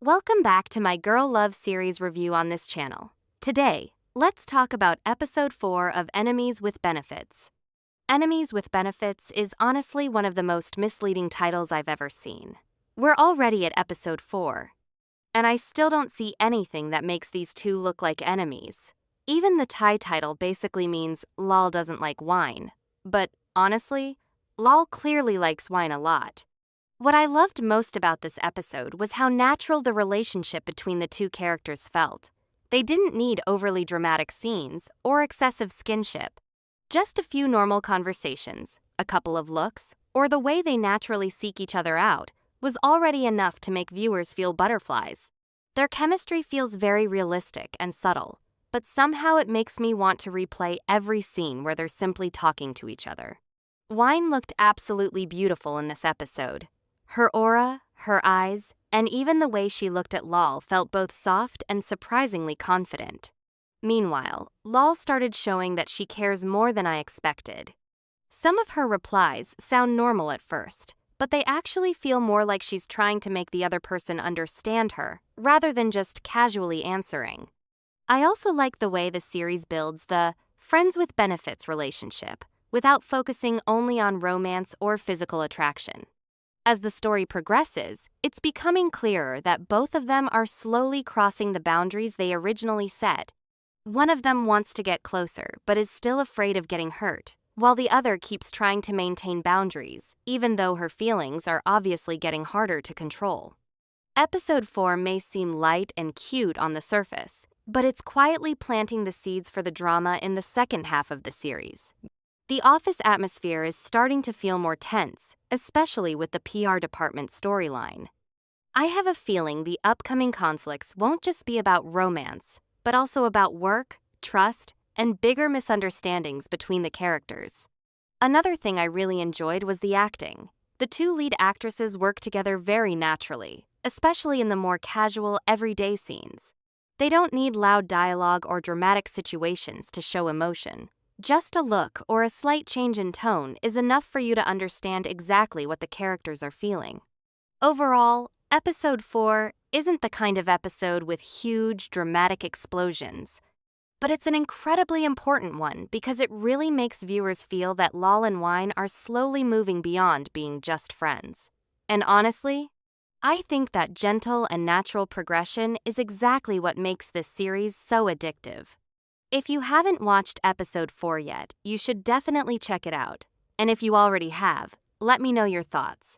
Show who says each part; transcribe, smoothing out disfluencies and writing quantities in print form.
Speaker 1: Welcome back to my Girl Love series review on this channel. Today, let's talk about episode 4 of Enemies with Benefits. Enemies with Benefits is honestly one of the most misleading titles I've ever seen. We're already at episode 4, and I still don't see anything that makes these two look like enemies. Even the Thai title basically means Lal doesn't like wine. But honestly, Lal clearly likes wine a lot. What I loved most about this episode was how natural the relationship between the two characters felt. They didn't need overly dramatic scenes or excessive skinship. Just a few normal conversations, a couple of looks, or the way they naturally seek each other out was already enough to make viewers feel butterflies. Their chemistry feels very realistic and subtle, but somehow it makes me want to replay every scene where they're simply talking to each other. Wine looked absolutely beautiful in this episode. Her aura, her eyes, and even the way she looked at Lal felt both soft and surprisingly confident. Meanwhile, Lal started showing that she cares more than I expected. Some of her replies sound normal at first, but they actually feel more like she's trying to make the other person understand her, rather than just casually answering. I also like the way the series builds the friends with benefits relationship, without focusing only on romance or physical attraction. As the story progresses, it's becoming clearer that both of them are slowly crossing the boundaries they originally set. One of them wants to get closer, but is still afraid of getting hurt, while the other keeps trying to maintain boundaries, even though her feelings are obviously getting harder to control. Episode 4 may seem light and cute on the surface, but it's quietly planting the seeds for the drama in the second half of the series. The office atmosphere is starting to feel more tense, especially with the PR department storyline. I have a feeling the upcoming conflicts won't just be about romance, but also about work, trust, and bigger misunderstandings between the characters. Another thing I really enjoyed was the acting. The two lead actresses work together very naturally, especially in the more casual, everyday scenes. They don't need loud dialogue or dramatic situations to show emotion. Just a look or a slight change in tone is enough for you to understand exactly what the characters are feeling. Overall, episode 4 isn't the kind of episode with huge, dramatic explosions, but it's an incredibly important one because it really makes viewers feel that Lal and Wine are slowly moving beyond being just friends. And honestly, I think that gentle and natural progression is exactly what makes this series so addictive. If you haven't watched episode 4 yet, you should definitely check it out. And if you already have, let me know your thoughts.